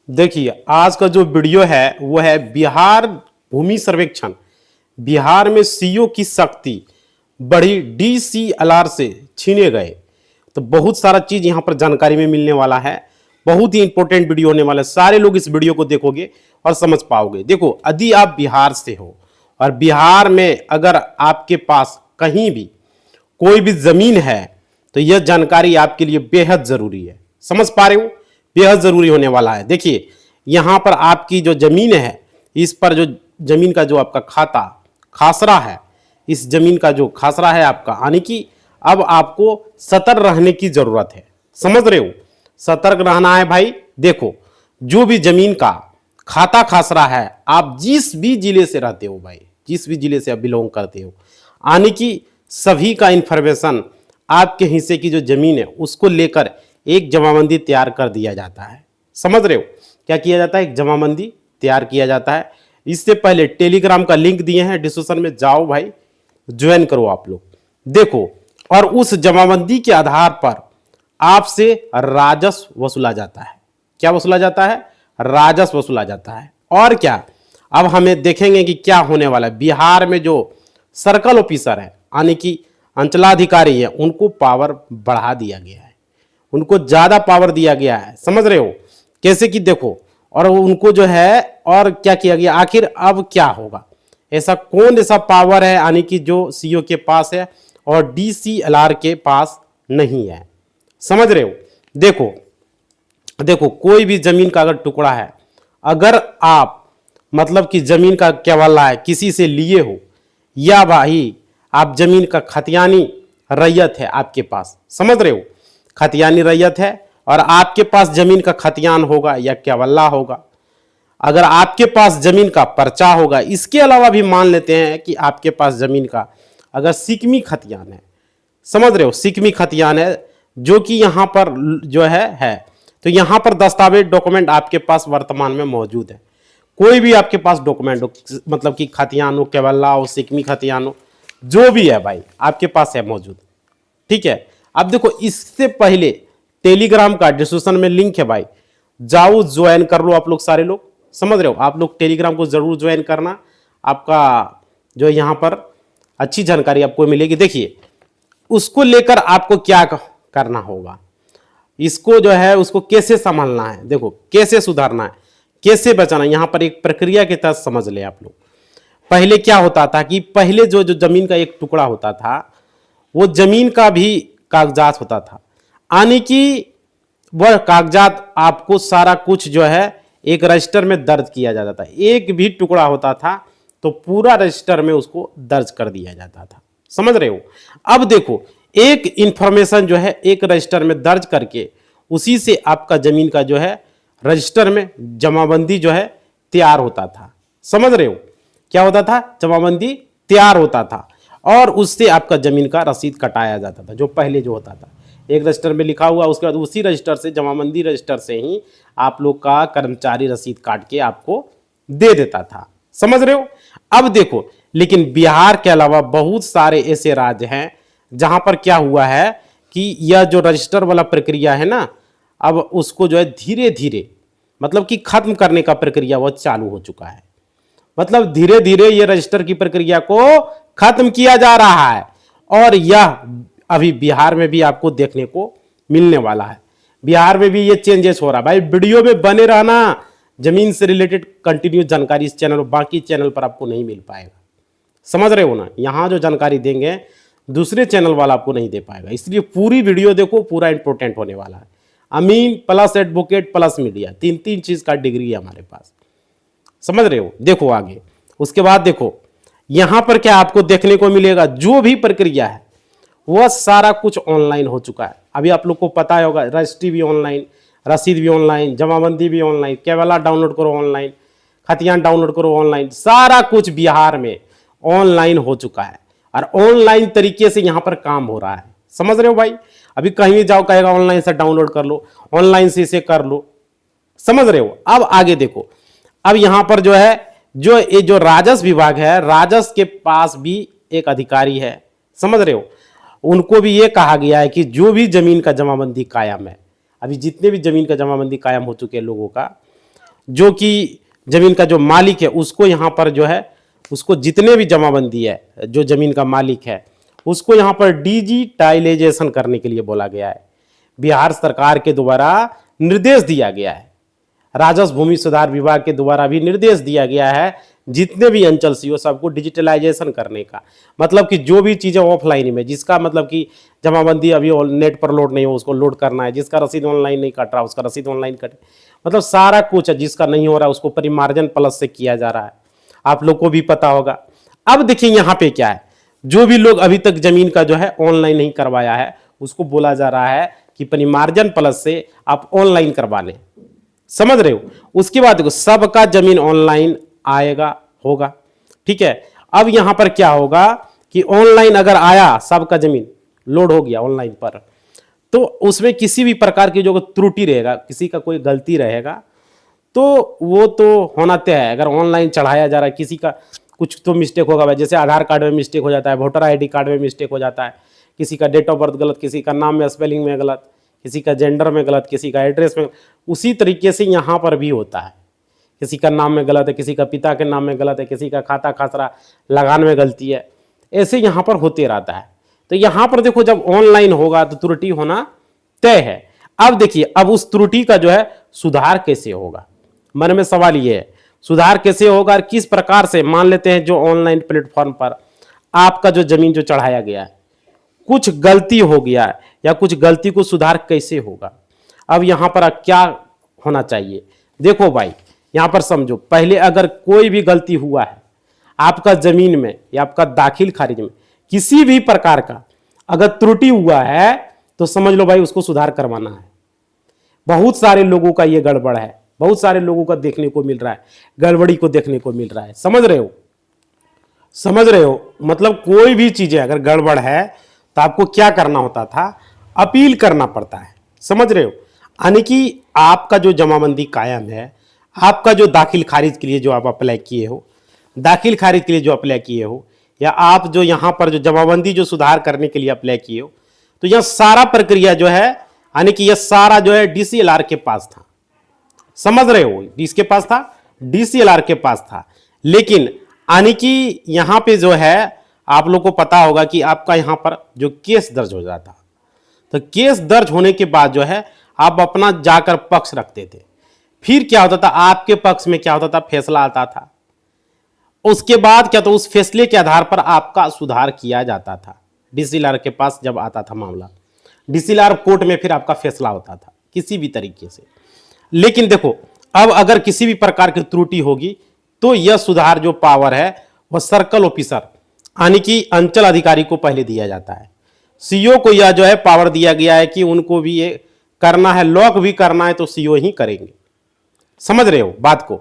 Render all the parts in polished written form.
देखिए, आज का जो वीडियो है वो है बिहार भूमि सर्वेक्षण। बिहार में सीओ की शक्ति बढ़ी, डीसीएलआर से छीने गए। तो बहुत सारा चीज यहां पर जानकारी में मिलने वाला है। बहुत ही इंपॉर्टेंट वीडियो होने वाला है। सारे लोग इस वीडियो को देखोगे और समझ पाओगे। देखो, यदि आप बिहार से हो और बिहार में अगर आपके पास कहीं भी कोई भी जमीन है तो यह जानकारी आपके लिए बेहद जरूरी है। समझ पा रहे हो? बेहद जरूरी होने वाला है। देखिए, यहां पर आपकी जो जमीन है, इस पर जो जमीन का जो आपका खाता खासरा है, इस जमीन का जो खासरा है आपका, यानी कि अब आपको सतर्क रहने की जरूरत है। समझ रहे हो? सतर्क रहना है भाई। देखो, जो भी जमीन का खाता खासरा है, आप जिस भी जिले से रहते हो भाई, जिस भी जिले से आप बिलोंग करते हो, यानी कि सभी का इंफॉर्मेशन आपके हिस्से की जो जमीन है उसको लेकर एक जमाबंदी तैयार कर दिया जाता है। समझ रहे हो? क्या किया जाता है? एक जमाबंदी तैयार किया जाता है। इससे पहले टेलीग्राम का लिंक दिए हैं डिस्क्रिप्शन में, जाओ भाई, ज्वाइन करो आप लोग। देखो, और उस जमाबंदी के आधार पर आपसे राजस्व वसूला जाता है। क्या वसूला जाता है? राजस्व वसूला जाता है। और क्या, अब हमें देखेंगे कि क्या होने वाला है। बिहार में जो सर्कल ऑफिसर है, यानी कि अंचलाधिकारी है, उनको पावर बढ़ा दिया गया है, उनको ज्यादा पावर दिया गया है। समझ रहे हो? कैसे कि देखो, और उनको जो है और क्या किया गया, आखिर अब क्या होगा, ऐसा कौन ऐसा पावर है यानी कि जो सीओ के पास है और डीसीएलआर के पास नहीं है। समझ रहे हो? देखो देखो, कोई भी जमीन का अगर टुकड़ा है, अगर आप मतलब कि जमीन का केवला है किसी से लिए हो, या भाई आप जमीन का खतियानी रैयत है आपके पास, समझ रहे हो, खतियानी रैयत है और आपके पास जमीन का खतियान होगा या केवल्ला होगा, अगर आपके पास जमीन का पर्चा होगा, इसके अलावा भी मान लेते हैं कि आपके पास जमीन का अगर सिकमी खतियान है, समझ रहे हो, सिकमी खतियान है, जो कि यहां पर जो है तो यहां पर दस्तावेज डॉक्यूमेंट आपके पास वर्तमान में मौजूद है। कोई भी आपके पास डॉक्यूमेंट हो, मतलब कि खतियान हो, केवल्ला हो, सिकमी खतियान हो, जो भी है भाई आपके पास है मौजूद। ठीक है। अब देखो, इससे पहले टेलीग्राम का डिस्क्रिप्शन में लिंक है भाई, जाओ ज्वाइन कर लो आप लोग सारे लोग। समझ रहे हो? आप लोग टेलीग्राम को जरूर ज्वाइन करना, आपका जो यहां पर अच्छी जानकारी आपको मिलेगी। देखिए, उसको लेकर आपको क्या करना होगा, इसको जो है उसको कैसे संभालना है, देखो कैसे सुधारना है, कैसे बचाना है, यहां पर एक प्रक्रिया के तहत समझ ले आप लोग। पहले क्या होता था कि पहले जो जो जमीन का एक टुकड़ा होता था, वो जमीन का भी कागजात होता था, यानी कि वह कागजात आपको सारा कुछ जो है एक रजिस्टर में दर्ज किया जाता था। एक भी टुकड़ा होता था तो पूरा रजिस्टर में उसको दर्ज कर दिया जाता था। समझ रहे हो? अब देखो, एक इंफॉर्मेशन जो है एक रजिस्टर में दर्ज करके उसी से आपका जमीन का जो है रजिस्टर में जमाबंदी जो है तैयार होता था। समझ रहे हो? क्या होता था? जमाबंदी तैयार होता था और उससे आपका जमीन का रसीद कटाया जाता था। जो पहले जो होता था एक रजिस्टर में लिखा हुआ, उसके बाद उसी रजिस्टर से, जमाबंदी रजिस्टर से ही आप लोग का कर्मचारी रसीद काट के आपको दे देता था। समझ रहे हो? अब देखो, लेकिन बिहार के अलावा बहुत सारे ऐसे राज्य हैं जहां पर क्या हुआ है कि यह जो रजिस्टर वाला प्रक्रिया है ना, अब उसको जो है धीरे धीरे मतलब कि खत्म करने का प्रक्रिया वह चालू हो चुका है। मतलब धीरे धीरे ये रजिस्टर की प्रक्रिया को खत्म किया जा रहा है और यह अभी बिहार में भी आपको देखने को मिलने वाला है। बिहार में भी ये चेंजेस हो रहा है भाई। वीडियो में बने रहना, जमीन से रिलेटेड कंटिन्यू जानकारी इस चैनल, बाकी चैनल पर आपको नहीं मिल पाएगा। समझ रहे हो ना? यहां जो जानकारी देंगे दूसरे चैनल वाला आपको नहीं दे पाएगा, इसलिए पूरी वीडियो देखो, पूरा इंपॉर्टेंट होने वाला है। अमीन प्लस एडवोकेट प्लस मीडिया, तीन तीन चीज का डिग्री है हमारे पास। समझ रहे हो? देखो आगे, उसके बाद देखो यहां पर क्या आपको देखने को मिलेगा, जो भी प्रक्रिया है वह सारा कुछ ऑनलाइन हो चुका है। अभी आप लोग को पता होगा, रजिस्ट्री भी ऑनलाइन, रसीद भी ऑनलाइन, जमाबंदी भी ऑनलाइन, केवला डाउनलोड करो ऑनलाइन, खतियान डाउनलोड करो ऑनलाइन, सारा कुछ बिहार में ऑनलाइन हो चुका है और ऑनलाइन तरीके से यहां पर काम हो रहा है। समझ रहे हो भाई? अभी कहीं भी जाओ कहेगा ऑनलाइन से डाउनलोड कर लो, ऑनलाइन से इसे कर लो। समझ रहे हो? अब आगे देखो, अब यहां पर जो है ये जो राजस्व विभाग है, राजस्व के पास भी एक अधिकारी है। समझ रहे हो? उनको भी ये कहा गया है कि जो भी जमीन का जमाबंदी कायम है, अभी जितने भी जमीन का जमाबंदी कायम हो चुके हैं लोगों का, जो कि जमीन का जो मालिक है उसको यहाँ पर जो है, उसको जितने भी जमाबंदी है, जो जमीन का मालिक है उसको यहाँ पर डिजिटाइलाइजेशन करने के लिए बोला गया है। बिहार सरकार के द्वारा निर्देश दिया गया है, राजस्व भूमि सुधार विभाग के द्वारा भी निर्देश दिया गया है जितने भी अंचल सीओ सबको डिजिटलाइजेशन करने का। मतलब कि जो भी चीज़ें ऑफलाइन में, जिसका मतलब कि जमाबंदी अभी नेट पर लोड नहीं हो उसको लोड करना है, जिसका रसीद ऑनलाइन नहीं कट रहा उसका रसीद ऑनलाइन कटे, मतलब सारा कुछ है। जिसका नहीं हो रहा है उसको परिमार्जन प्लस से किया जा रहा है, आप लोग को भी पता होगा। अब देखिए यहाँ पे क्या है, जो भी लोग अभी तक जमीन का जो है ऑनलाइन नहीं करवाया है उसको बोला जा रहा है कि परिमार्जन प्लस से आप ऑनलाइन करवा लें, समझ रहे हो। उसके बाद देखो सबका जमीन ऑनलाइन आएगा, होगा, ठीक है। अब यहां पर क्या होगा कि ऑनलाइन अगर आया, सबका जमीन लोड हो गया ऑनलाइन पर, तो उसमें किसी भी प्रकार की जो त्रुटि रहेगा, किसी का कोई गलती रहेगा तो वो तो होना तय है। अगर ऑनलाइन चढ़ाया जा रहा है, किसी का कुछ तो मिस्टेक होगा भाई, जैसे आधार कार्ड में मिस्टेक हो जाता है, वोटर आईडी कार्ड में मिस्टेक हो जाता है, किसी का डेट ऑफ बर्थ गलत, किसी का नाम में स्पेलिंग में गलत, किसी का जेंडर में गलत, किसी का एड्रेस में, उसी तरीके से यहाँ पर भी होता है। किसी का नाम में गलत है, किसी का पिता के नाम में गलत है, किसी का खाता खसरा लगान में गलती है, ऐसे यहाँ पर होते रहता है। तो यहाँ पर देखो जब ऑनलाइन होगा तो त्रुटि होना तय है। अब देखिए, अब उस त्रुटि का जो है सुधार कैसे होगा, मन में सवाल ये है, सुधार कैसे होगा और किस प्रकार से। मान लेते हैं जो ऑनलाइन प्लेटफॉर्म पर आपका जो जमीन जो चढ़ाया गया है कुछ गलती हो गया है, या कुछ गलती को सुधार कैसे होगा। अब यहां पर क्या होना चाहिए, देखो भाई यहां पर समझो, पहले अगर कोई भी गलती हुआ है आपका जमीन में या आपका दाखिल खारिज में, किसी भी प्रकार का अगर त्रुटि हुआ है तो समझ लो भाई उसको सुधार करवाना है। बहुत सारे लोगों का ये गड़बड़ है, बहुत सारे लोगों का देखने को मिल रहा है, गड़बड़ी को देखने को मिल रहा है, समझ रहे हो, समझ रहे हो। मतलब कोई भी चीजें अगर गड़बड़ है तो आपको क्या करना होता था, अपील करना पड़ता है, समझ रहे हो। यानी कि आपका जो जमाबंदी कायम है, आपका जो दाखिल खारिज के लिए जो आप अप्लाई किए हो, दाखिल खारिज के लिए जो अप्लाई किए हो, या आप जो यहाँ पर जो जमाबंदी जो सुधार करने के लिए अप्लाई किए हो, तो यह सारा प्रक्रिया जो है, यानी कि यह सारा जो है डीसीएलआर के पास था, समझ रहे हो, किसके पास था, डीसीएलआर के पास था। लेकिन यानी कि यहाँ पे जो है आप लोग को पता होगा कि आपका यहाँ पर जो केस दर्ज हो जाता, तो केस दर्ज होने के बाद जो है आप अपना जाकर पक्ष रखते थे। फिर क्या होता था, आपके पक्ष में क्या होता था, फैसला आता था। उसके बाद क्या, तो उस फैसले के आधार पर आपका सुधार किया जाता था। डीसीएलआर के पास जब आता था मामला, डीसीएलआर कोर्ट में फिर आपका फैसला होता था किसी भी तरीके से। लेकिन देखो अब अगर किसी भी प्रकार की त्रुटि होगी तो यह सुधार जो पावर है वह सर्कल ऑफिसर यानी कि अंचल अधिकारी को पहले दिया जाता है। सीओ को यह जो है पावर दिया गया है कि उनको भी ये करना है, लॉक भी करना है तो सीओ ही करेंगे, समझ रहे हो बात को।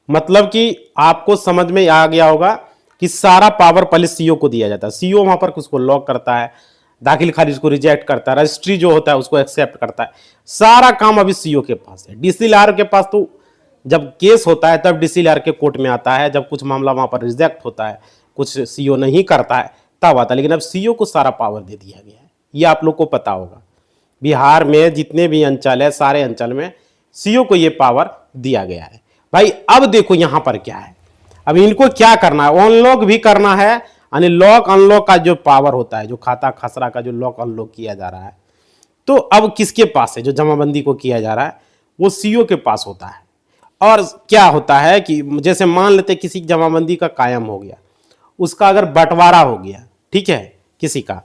मतलब कि आपको समझ में आ गया होगा कि सारा पावर पहले सीओ को दिया जाता है। सीओ वहां पर उसको लॉक करता है, दाखिल खारिज को रिजेक्ट करता है, रजिस्ट्री जो होता है उसको एक्सेप्ट करता है, सारा काम अभी सीओ के पास है। डीसीएलआर के पास तो जब केस होता है तब डीसीएलआर के कोर्ट में आता है, जब कुछ मामला वहां पर रिजेक्ट होता है, कुछ सीओ नहीं करता है तब आता है। लेकिन अब सीओ को सारा पावर दे दिया गया है, ये आप लोग को पता होगा। बिहार में जितने भी अंचल है सारे अंचल में सीओ को ये पावर दिया गया है। भाई अब देखो यहां पर क्या है, अब इनको क्या करना है, अनलॉक भी करना है, यानी लॉक अनलॉक का जो पावर होता है, जो खाता खसरा का जो लॉक अनलॉक किया जा रहा है, तो अब किसके पास है, जो जमाबंदी को किया जा रहा है वो सीओ के पास होता है। और क्या होता है कि जैसे मान लेते किसी जमाबंदी का कायम हो गया, उसका अगर बंटवारा हो गया, ठीक है, किसी का,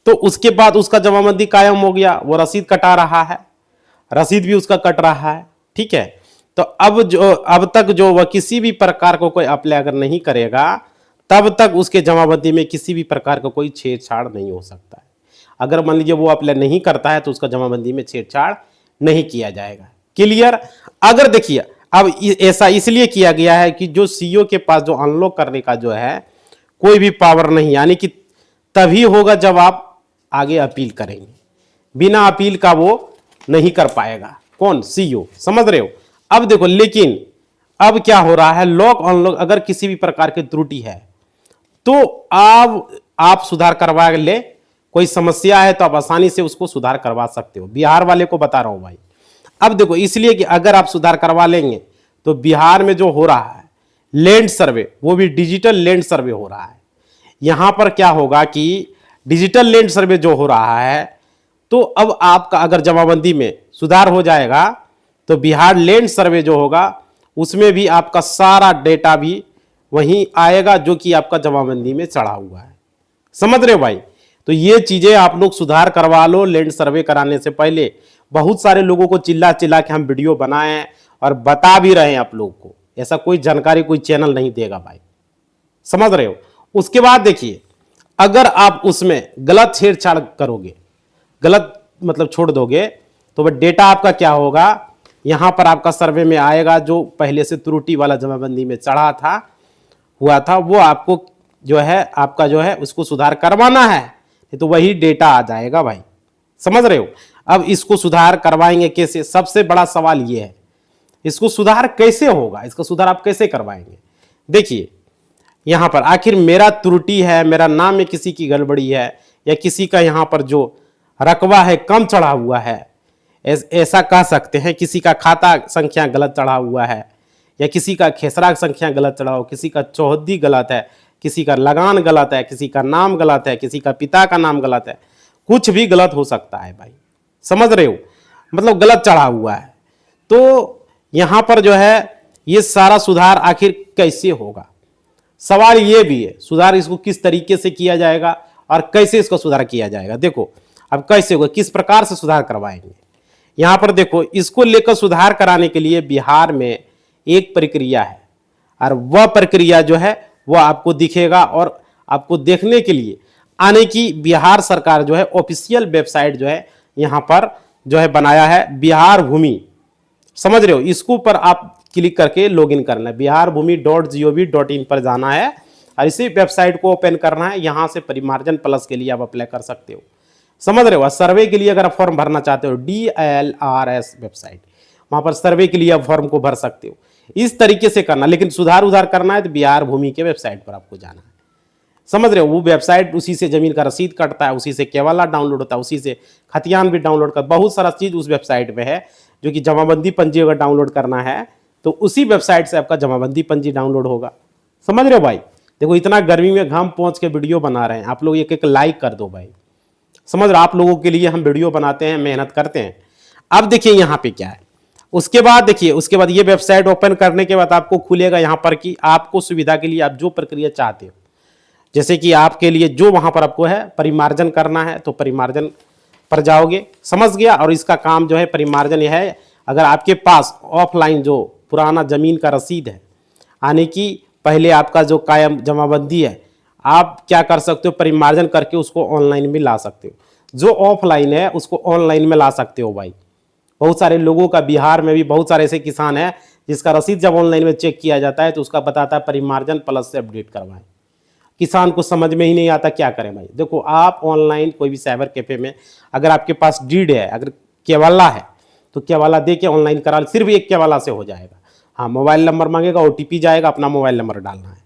तो उसके बाद उसका जमाबंदी कायम हो गया, वो रसीद कटा रहा है, रसीद भी उसका कट रहा है, ठीक है। तो अब तक जो वह किसी भी प्रकार को कोई अप्लाई अगर नहीं करेगा तब तक उसके जमाबंदी में किसी भी प्रकार का कोई छेड़छाड़ नहीं हो सकता है। अगर मान लीजिए वो अप्लाई नहीं करता है तो उसका जमाबंदी में छेड़छाड़ नहीं किया जाएगा। क्लियर। अगर देखिए अब ऐसा इसलिए किया गया है कि जो सीईओ के पास जो अनलॉक करने का जो है कोई भी पावर नहीं, यानी कि तभी होगा जब आप आगे अपील करेंगे, बिना अपील का वो नहीं कर पाएगा, कौन, सीईओ, समझ रहे हो। अब देखो लेकिन अब क्या हो रहा है, लॉक अनलॉक अगर किसी भी प्रकार की त्रुटि है तो आप सुधार करवा ले, कोई समस्या है तो आप आसानी से उसको सुधार करवा सकते हो। बिहार वाले को बता रहा हूं भाई, अब देखो, इसलिए कि अगर आप सुधार करवा लेंगे तो बिहार में जो हो रहा है लैंड सर्वे, वो भी डिजिटल लैंड सर्वे हो रहा है। यहां पर क्या होगा कि डिजिटल लैंड सर्वे जो हो रहा है, तो अब आपका अगर जमाबंदी में सुधार हो जाएगा तो बिहार लैंड सर्वे जो होगा उसमें भी आपका सारा डेटा भी वहीं आएगा जो कि आपका जमाबंदी में चढ़ा हुआ है। समझ रहे हो भाई? तो ये चीजें आप लोग सुधार करवा लो लैंड सर्वे कराने से पहले। बहुत सारे लोगों को चिल्ला चिल्ला के हम वीडियो बनाए हैं और बता भी रहे हैं आप लोग को, ऐसा कोई जानकारी कोई चैनल नहीं देगा भाई। समझ रहे हो? उसके बाद देखिए, अगर आप उसमें गलत छेड़छाड़ करोगे, गलत मतलब छोड़ दोगे, तो वह डेटा आपका क्या होगा, यहां पर आपका सर्वे में आएगा जो पहले से त्रुटि वाला जमाबंदी में चढ़ा था, हुआ था, वो आपको जो है आपका जो है उसको सुधार करवाना है, तो वही डेटा आ जाएगा भाई। समझ रहे हो? अब इसको सुधार करवाएंगे कैसे? सबसे बड़ा सवाल ये है, इसको सुधार कैसे होगा, इसका सुधार आप कैसे करवाएंगे? देखिए, यहां पर आखिर मेरा त्रुटि है, मेरा नाम में किसी की गड़बड़ी है, या किसी का यहां पर जो रकबा है कम चढ़ा हुआ है, ऐसा कह सकते हैं, किसी का खाता संख्या गलत चढ़ा हुआ है, या किसी का खेसरा संख्या गलत चढ़ा हो, किसी का चौहद्दी गलत है, किसी का लगान गलत है, किसी का नाम गलत है, किसी का पिता का नाम गलत है, कुछ भी गलत हो सकता है भाई। समझ रहे हो? मतलब गलत चढ़ा हुआ है, तो यहां पर जो है ये सारा सुधार आखिर कैसे होगा? सवाल ये भी है, सुधार इसको किस तरीके से किया जाएगा और कैसे इसको सुधार किया जाएगा। देखो अब कैसे होगा, किस प्रकार से सुधार करवाएंगे। यहां पर देखो, इसको लेकर सुधार कराने के लिए बिहार में एक प्रक्रिया है, और वह प्रक्रिया जो है वह आपको दिखेगा, और आपको देखने के लिए आने की बिहार सरकार जो है ऑफिशियल वेबसाइट जो है यहां पर जो है बनाया है, बिहार भूमि। समझ रहे हो? इसको पर आप क्लिक करके लॉगिन करना है, biharbhumi.gov.in पर जाना है और इसी वेबसाइट को ओपन करना है। यहां से परिमार्जन प्लस के लिए आप अप्लाई कर सकते हो। समझ रहे हो? सर्वे के लिए अगर आप फॉर्म भरना चाहते हो, DLRS वेबसाइट, वहां पर सर्वे के लिए आप फॉर्म को भर सकते हो। इस तरीके से करना, लेकिन सुधार उधार करना है तो बिहार भूमि के वेबसाइट पर आपको जाना है। समझ रहे हो? वो वेबसाइट, उसी से जमीन का रसीद कटता है, उसी से केवाला डाउनलोड होता है, उसी से खतियान भी डाउनलोड कर, बहुत सारा चीज उस वेबसाइट में है, जो कि जमाबंदी पंजी अगर डाउनलोड करना है तो उसी वेबसाइट से आपका जमाबंदी पंजी डाउनलोड होगा। समझ रहे हो भाई? देखो, इतना गर्मी में घाम पहुंच के वीडियो बना रहे हैं, आप लोग एक एक लाइक कर दो भाई। समझ रहे हो? आप लोगों के लिए हम वीडियो बनाते हैं, मेहनत करते हैं। अब देखिए यहाँ पे क्या है, उसके बाद देखिए, उसके बाद ये वेबसाइट ओपन करने के बाद आपको खुलेगा यहाँ पर कि आपको सुविधा के लिए आप जो प्रक्रिया चाहते हो, जैसे कि आपके लिए जो वहां पर आपको है परिमार्जन करना है तो परिमार्जन पर जाओगे। समझ गया? और इसका काम जो है परिमार्जन यह है, अगर आपके पास ऑफलाइन जो पुराना जमीन का रसीद है, आने की पहले आपका जो कायम जमाबंदी है, आप क्या कर सकते हो, परिमार्जन करके उसको ऑनलाइन में ला सकते हो। जो ऑफलाइन है उसको ऑनलाइन में ला सकते हो भाई। बहुत सारे लोगों का, बिहार में भी बहुत सारे ऐसे किसान हैं जिसका रसीद जब ऑनलाइन में चेक किया जाता है तो उसका बताता है परिमार्जन प्लस से अपडेट करवाएं। किसान को समझ में ही नहीं आता क्या करें भाई। देखो, आप ऑनलाइन कोई भी साइबर कैफे में अगर आपके पास डीड है, अगर केवाला है, तो केवाला दे के ऑनलाइन करा, सिर्फ एक केवाला से हो जाएगा। हाँ, मोबाइल नंबर मांगेगा, OTP जाएगा, अपना मोबाइल नंबर डालना है।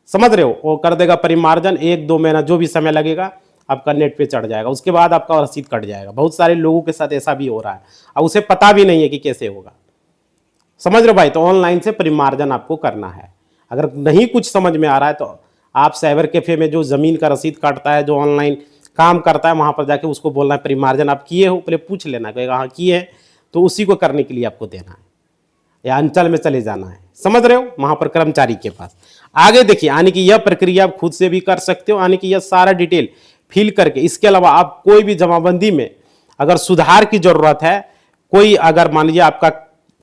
समझ रहे हो? वो कर देगा परिमार्जन, 1-2 महीना जो भी समय लगेगा आपका नेट पे चढ़ जाएगा, उसके बाद आपका रसीद कट जाएगा। बहुत सारे लोगों के साथ ऐसा भी हो रहा है, अब उसे पता भी नहीं है कि कैसे होगा। समझ रहे हो भाई? तो ऑनलाइन से परिमार्जन आपको करना है। अगर नहीं कुछ समझ में आ रहा है तो आप साइबर कैफे में जो जमीन का रसीद काटता है, जो ऑनलाइन काम करता है, वहां पर जाके उसको बोलना है परिमार्जन आप किए हो, पहले पूछ लेना, कहेगा हाँ किए हैं, तो उसी को करने के लिए आपको देना है, या अंचल में चले जाना है। समझ रहे हो? वहां पर कर्मचारी के पास। आगे देखिए, आने की यह प्रक्रिया आप खुद से भी कर सकते हो, आने की यह सारा डिटेल फिल करके। इसके अलावा आप कोई भी जमाबंदी में अगर सुधार की जरूरत है, कोई अगर मान लीजिए आपका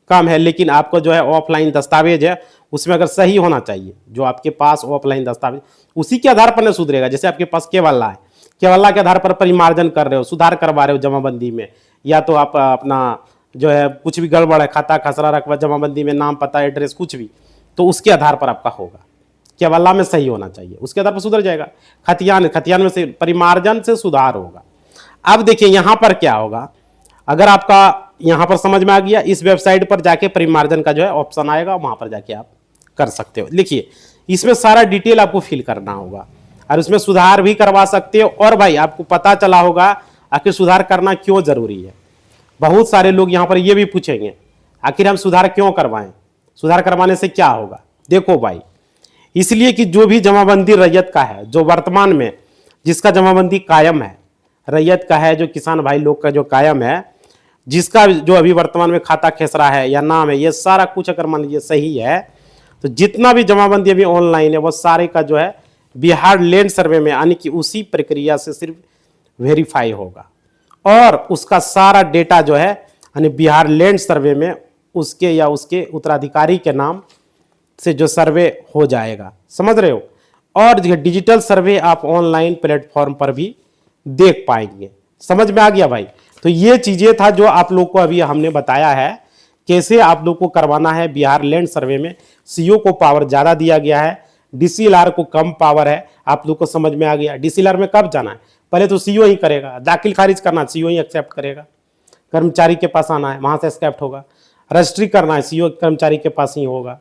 काम है लेकिन आपको जो है ऑफलाइन दस्तावेज है, उसमें अगर सही होना चाहिए, जो आपके पास ऑफलाइन दस्तावेज, उसी के आधार पर नहीं सुधरेगा। जैसे आपके पास केवाला है, केवाला के आधार पर परिमार्जन कर रहे हो, सुधार करवा रहे हो जमाबंदी में, या तो आप अपना जो है कुछ भी गड़बड़ है, खाता खसरा रकबा जमाबंदी में, नाम पता एड्रेस कुछ भी, तो उसके आधार पर आपका होगा। केवाला में सही होना चाहिए, उसके आधार पर सुधर जाएगा। खतियान में से परिमार्जन से सुधार होगा। अब देखिए यहाँ पर क्या होगा, अगर आपका यहाँ पर समझ में आ गया, इस वेबसाइट पर जाके परिमार्जन का जो है ऑप्शन आएगा, वहां पर जाके आप कर सकते हो। लिखिए, इसमें सारा डिटेल आपको फिल करना होगा और इसमें सुधार भी करवा सकते हो। और भाई आपको पता चला होगा आखिर सुधार करना क्यों जरूरी है। बहुत सारे लोग यहाँ पर ये भी पूछेंगे आखिर हम सुधार क्यों करवाएं, सुधार करवाने से क्या होगा। देखो भाई, इसलिए कि जो भी जमाबंदी रैयत का है, जो वर्तमान में जिसका जमाबंदी कायम है, रैयत का है, जो किसान भाई लोग का जो कायम है, जिसका जो अभी वर्तमान में खाता खेसरा है या नाम है, ये सारा कुछ अगर मान लीजिए सही है, तो जितना भी जमाबंदी अभी ऑनलाइन है वो सारे का जो है बिहार लैंड सर्वे में, यानी कि उसी प्रक्रिया से सिर्फ वेरीफाई होगा और उसका सारा डेटा जो है यानी बिहार लैंड सर्वे में उसके या उसके उत्तराधिकारी के नाम से जो सर्वे हो जाएगा, समझ रहे हो। और डिजिटल सर्वे आप ऑनलाइन प्लेटफॉर्म पर भी देख पाएंगे। समझ में आ गया भाई। तो ये चीजें था जो आप लोग को अभी हमने बताया है कैसे आप लोग को करवाना है। बिहार लैंड सर्वे में सीओ को पावर ज्यादा दिया गया है, डीसीएलआर को कम पावर है। आप लोग को समझ में आ गया। डीसीएलआर में कब जाना है, पहले तो सीओ ही करेगा, दाखिल खारिज करना सीओ ही एक्सेप्ट करेगा, कर्मचारी के पास आना है, वहां से एक्सेप्ट होगा। रजिस्ट्री करना है सीओ कर्मचारी के पास ही होगा।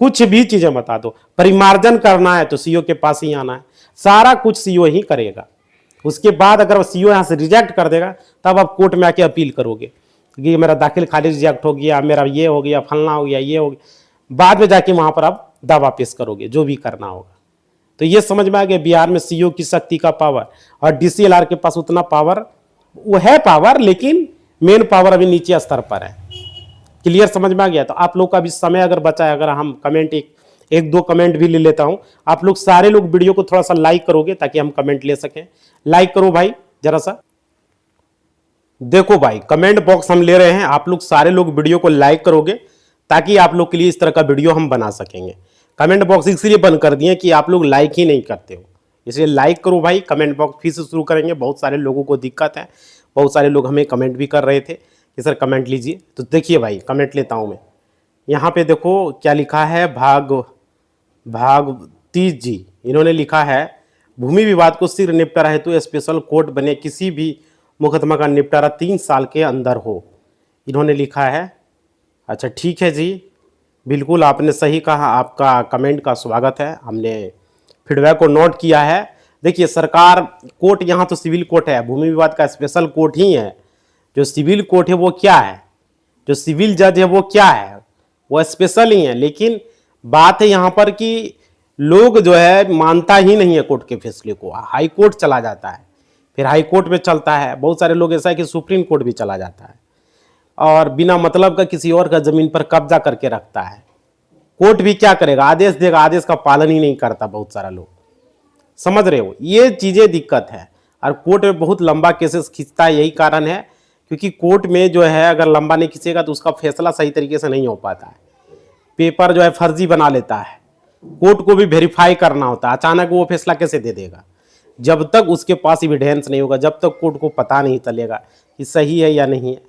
कुछ भी चीजें बता दो, परिमार्जन करना है तो सीओ के पास ही आना है, सारा कुछ सीओ ही करेगा। उसके बाद अगर सीओ यहाँ से रिजेक्ट कर देगा तब आप कोर्ट में आके अपील करोगे कि मेरा दाखिल खारिज रिजेक्ट हो गया, मेरा ये हो गया, फलना हो गया, ये हो गया। बाद में जाके वहां पर आप दावा पेश करोगे, जो भी करना होगा। तो ये समझ में आ गया बिहार में सीओ की शक्ति का पावर, और डीसीएलआर के पास उतना पावर, वो है पावर लेकिन मेन पावर अभी नीचे स्तर पर है। क्लियर समझ में आ गया। तो आप लोग का भी समय अगर बचा है, अगर हम कमेंट एक दो कमेंट भी ले लेता हूं। आप लोग सारे लोग वीडियो को थोड़ा सा लाइक करोगे ताकि हम कमेंट ले सकें। लाइक करो भाई जरा सा। देखो भाई, कमेंट बॉक्स हम ले रहे हैं, आप लोग सारे लोग वीडियो को लाइक करोगे ताकि आप लोग के लिए इस तरह का वीडियो हम बना सकेंगे। कमेंट बॉक्स इसलिए बंद कर दिए कि आप लोग लाइक ही नहीं करते हो, इसलिए लाइक करो भाई। कमेंट बॉक्स फिर से शुरू करेंगे, बहुत सारे लोगों को दिक्कत है, बहुत सारे लोग हमें कमेंट भी कर रहे थे कि सर कमेंट लीजिए। तो देखिए भाई, कमेंट लेता हूं मैं। यहाँ पे देखो क्या लिखा है, भागवती जी, इन्होंने लिखा है भूमि विवाद को शीघ्र निपटारा हेतु स्पेशल कोर्ट बने, किसी भी मुकदमा का निपटारा 3 साल के अंदर हो, इन्होंने लिखा है। अच्छा ठीक है जी, बिल्कुल आपने सही कहा, आपका कमेंट का स्वागत है, हमने फीडबैक को नोट किया है। देखिए सरकार कोर्ट, यहाँ तो सिविल कोर्ट है, भूमि विवाद का स्पेशल कोर्ट ही है। जो सिविल कोर्ट है वो क्या है, जो सिविल जज है वो क्या है, वो स्पेशल ही है। लेकिन बात है यहाँ पर कि लोग जो है मानता ही नहीं है कोर्ट के फैसले को, हाई कोर्ट चला जाता है, फिर हाई कोर्ट में चलता है। बहुत सारे लोग ऐसा है कि सुप्रीम कोर्ट भी चला जाता है और बिना मतलब का किसी और का जमीन पर कब्जा करके रखता है। कोर्ट भी क्या करेगा, आदेश देगा, आदेश का पालन ही नहीं करता बहुत सारा लोग, समझ रहे हो। ये चीजें दिक्कत है और कोर्ट में बहुत लंबा केसेस खींचता है। यही कारण है क्योंकि कोर्ट में जो है अगर लंबा नहीं खींचेगा तो उसका फैसला सही तरीके से नहीं हो पाता है। पेपर जो है फर्जी बना लेता है, कोर्ट को भी वेरीफाई करना होता है। अचानक वो फैसला कैसे दे देगा, जब तक उसके पास एविडेंस नहीं होगा, जब तक कोर्ट को पता नहीं चलेगा कि सही है या नहीं है,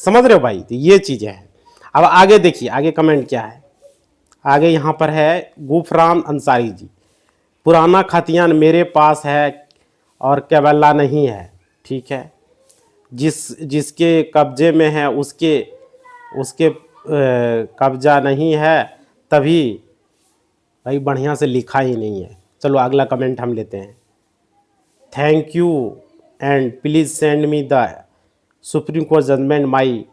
समझ रहे हो भाई। तो ये चीजें हैं। अब आगे देखिए, आगे कमेंट क्या है। आगे यहाँ पर है गुफरान अंसारी जी, पुराना खतियान मेरे पास है और केवल्ला नहीं है, ठीक है। जिसके कब्जे में है उसके कब्जा नहीं है, तभी भाई बढ़िया से लिखा ही नहीं है। चलो अगला कमेंट हम लेते हैं। Thank you and please send me the Supreme Court judgement my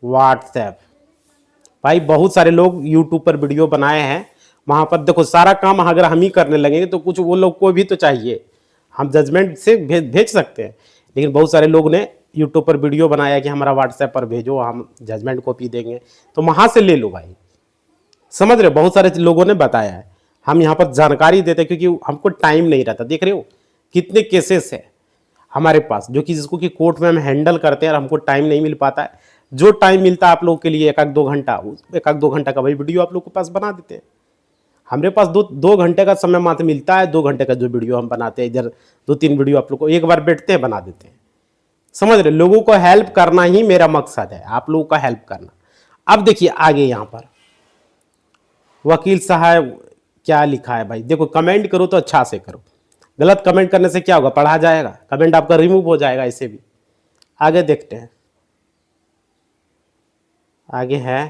WhatsApp. भाई बहुत सारे लोग यूट्यूब पर वीडियो बनाए हैं, वहाँ पर देखो सारा काम अगर हम ही करने लगेंगे तो कुछ वो लोग को भी तो चाहिए। हम जजमेंट से भेज सकते हैं, लेकिन बहुत सारे लोग ने यूट्यूब पर वीडियो बनाया कि हमारा व्हाट्सएप पर भेजो, हम जजमेंट कॉपी देंगे, तो वहाँ से ले लो भाई, समझ रहे हो। बहुत सारे लोगों ने बताया है, हम यहाँ पर जानकारी देते हैं क्योंकि हमको टाइम नहीं रहता। देख रहे हो कितने केसेस है हमारे पास जो कि जिसको कि कोर्ट में हम हैंडल करते हैं और हमको टाइम नहीं मिल पाता है। जो टाइम मिलता है आप लोगों के लिए एक आध दो घंटा का भाई वीडियो आप लोग के पास बना देते हैं। हमारे पास दो घंटे का समय मात्र मिलता है, 2 घंटे का जो वीडियो हम बनाते हैं, इधर 2-3 वीडियो आप लोग को एक बार बैठते हैं बना देते हैं, समझ रहे। लोगों को हेल्प करना ही मेरा मकसद है, आप लोगों का हेल्प करना। अब देखिए आगे यहाँ पर वकील साहब क्या लिखा है भाई। देखो कमेंट करो तो अच्छा से करो, गलत कमेंट करने से क्या होगा, पढ़ा जाएगा, कमेंट आपका रिमूव हो जाएगा। ऐसे भी आगे देखते हैं। आगे है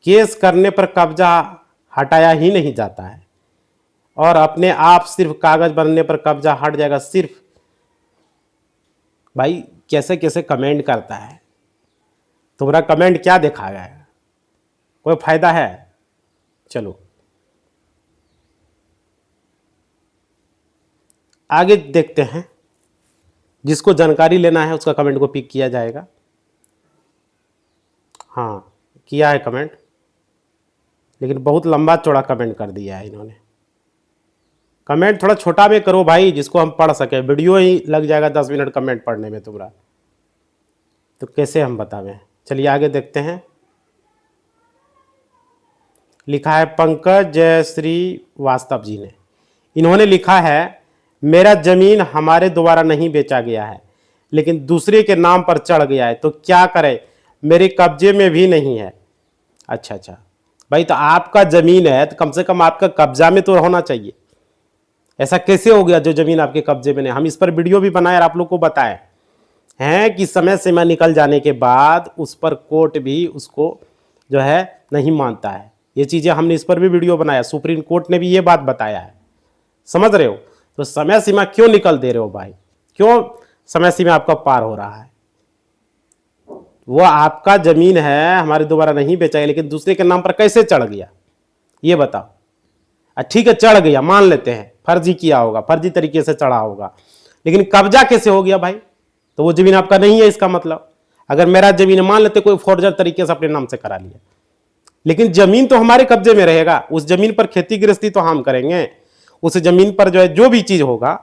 केस करने पर कब्जा हटाया ही नहीं जाता है और अपने आप सिर्फ कागज बनने पर कब्जा हट जाएगा। सिर्फ भाई कैसे कैसे कमेंट करता है। तुम्हारा कमेंट क्या देखा गया है, कोई फायदा है? चलो आगे देखते हैं। जिसको जानकारी लेना है उसका कमेंट को पिक किया जाएगा। हाँ किया है कमेंट, लेकिन बहुत लंबा चौड़ा कमेंट कर दिया है इन्होंने। कमेंट थोड़ा छोटा में करो भाई, जिसको हम पढ़ सके। वीडियो ही लग जाएगा 10 मिनट कमेंट पढ़ने में तुम्हारा, तो कैसे हम बतावें। चलिए आगे देखते हैं। लिखा है पंकज जयश्री वास्तव जी ने। इन्होंने लिखा है मेरा जमीन हमारे द्वारा नहीं बेचा गया है, लेकिन दूसरे के नाम पर चढ़ गया है, तो क्या करें, मेरे कब्जे में भी नहीं है। अच्छा अच्छा भाई, तो आपका जमीन है तो कम से कम आपका कब्जा में तो होना चाहिए। ऐसा कैसे हो गया जो जमीन आपके कब्जे में नहीं? हम इस पर वीडियो भी बनाए और आप लोग को बताए हैं कि समय सीमा निकल जाने के बाद उस पर कोर्ट भी उसको जो है नहीं मानता है। ये चीज़ें हमने इस पर भी वीडियो बनाया, सुप्रीम कोर्ट ने भी ये बात बताया है। समझ रहे हो? तो समय सीमा क्यों निकल दे रहे हो भाई? क्यों समय सीमा आपका पार हो रहा है? वो आपका जमीन है, हमारे द्वारा नहीं बेचा गया, लेकिन दूसरे के नाम पर कैसे चढ़ गया ये बताओ। ठीक है चढ़ गया, मान लेते हैं फर्जी किया होगा, फर्जी तरीके से चढ़ा होगा, लेकिन कब्जा कैसे हो गया भाई? तो वो जमीन आपका नहीं है इसका मतलब। अगर मेरा जमीन मान लेते कोई फॉर्जर तरीके से अपने नाम से करा लिया, लेकिन जमीन तो हमारे कब्जे में रहेगा। उस जमीन पर खेती गृहस्थी तो हम करेंगे, उस जमीन पर जो है जो भी चीज होगा,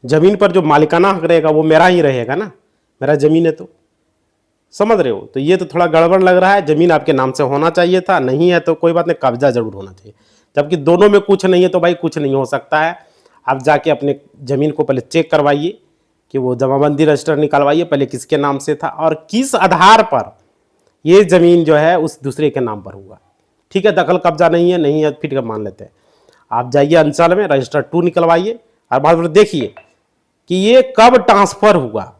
जमीन पर जो मालिकाना हक रहेगा वो मेरा ही रहेगा ना, मेरा जमीन है। तो समझ रहे हो? तो ये तो थोड़ा गड़बड़ लग रहा है। जमीन आपके नाम से होना चाहिए था, नहीं है तो कोई बात नहीं, कब्जा जरूर होना चाहिए। जबकि दोनों में कुछ नहीं है तो भाई कुछ नहीं हो सकता है। आप जाके अपने जमीन को पहले चेक करवाइए कि वो जमाबंदी रजिस्टर निकलवाइए पहले किसके नाम से था और किस आधार पर ये जमीन जो है उस दूसरे के नाम पर हुआ। ठीक है, दखल कब्जा नहीं है फिर मान लेते हैं। आप जाइए अंचल में रजिस्टर 2 निकलवाइए और बाद में देखिए कि ये कब ट्रांसफर हुआ,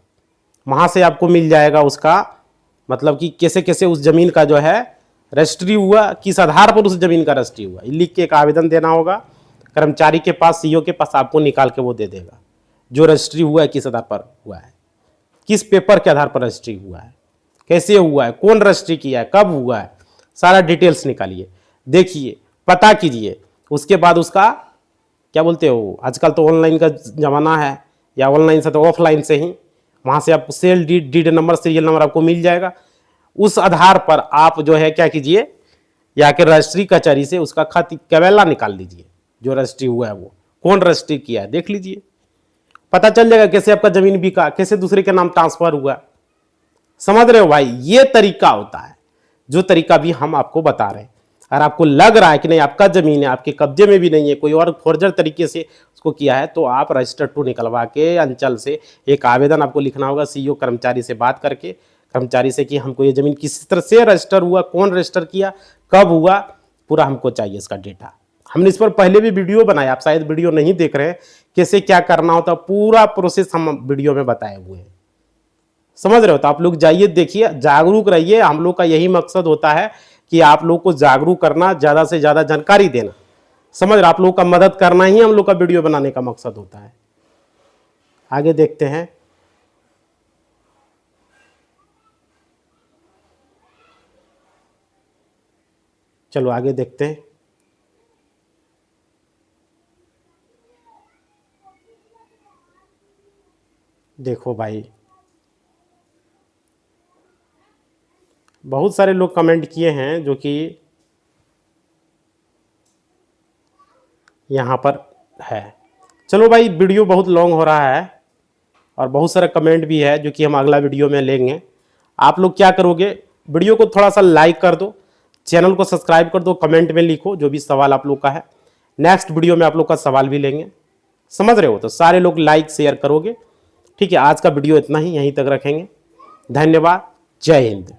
वहां से आपको मिल जाएगा उसका मतलब कि कैसे कैसे उस जमीन का जो है रजिस्ट्री हुआ, किस आधार पर उस जमीन का रजिस्ट्री हुआ। लिख के एक आवेदन देना होगा कर्मचारी के पास, सीईओ के पास, आपको निकाल के वो दे देगा जो रजिस्ट्री हुआ है, किस आधार पर हुआ है, किस पेपर के आधार पर रजिस्ट्री हुआ है, कैसे हुआ है, कौन रजिस्ट्री किया है, कब हुआ है, सारा डिटेल्स निकालिए, देखिए, पता कीजिए। उसके बाद उसका क्या बोलते हो, आजकल तो ऑनलाइन का ज़माना है, या ऑनलाइन से तो ऑफलाइन से ही, वहाँ से आपको sale deed number, serial number आपको मिल जाएगा। उस आधार पर आप जो है क्या कीजिए, या कि रजिस्ट्री कचहरी से उसका खत कवेला निकाल लीजिए, जो रजिस्ट्री हुआ है वो कौन रजिस्ट्री किया है देख लीजिए, पता चल जाएगा कैसे आपका जमीन बिका, कैसे दूसरे के नाम ट्रांसफर हुआ। समझ रहे हो भाई? ये तरीका होता है जो तरीका भी हम आपको बता रहे हैं। अगर आपको लग रहा है कि नहीं आपका जमीन है, आपके कब्जे में भी नहीं है, कोई और फॉर्जर तरीके से उसको किया है, तो आप रजिस्टर 2 निकलवा के अंचल से एक आवेदन आपको लिखना होगा, सीईओ कर्मचारी से बात करके, कर्मचारी से कि हमको ये जमीन किस तरह से रजिस्टर हुआ, कौन रजिस्टर किया, कब हुआ, पूरा हमको चाहिए इसका डेटा। हमने इस पर पहले भी वीडियो बनाया, आप शायद वीडियो नहीं देख रहे हैं, कैसे क्या करना होता, पूरा प्रोसेस हम वीडियो में बताए हुए हैं। समझ रहे हो? तो आप लोग जाइए, देखिए, जागरूक रहिए। हम लोग का यही मकसद होता है कि आप लोग को जागरूक करना, ज़्यादा से ज़्यादा जानकारी देना। समझ रहे? आप लोगों का मदद करना ही हम लोग का वीडियो बनाने का मकसद होता है। आगे देखते हैं। चलो आगे देखते हैं। देखो भाई, बहुत सारे लोग कमेंट किए हैं जो कि यहाँ पर है। चलो भाई, वीडियो बहुत लॉन्ग हो रहा है और बहुत सारा कमेंट भी है जो कि हम अगला वीडियो में लेंगे। आप लोग क्या करोगे, वीडियो को थोड़ा सा लाइक कर दो, चैनल को सब्सक्राइब कर दो, कमेंट में लिखो जो भी सवाल आप लोग का है। नेक्स्ट वीडियो में आप लोग का सवाल भी लेंगे। समझ रहे हो? तो सारे लोग लाइक शेयर करोगे। ठीक है, आज का वीडियो इतना ही, यहीं तक रखेंगे। धन्यवाद। जय हिंद।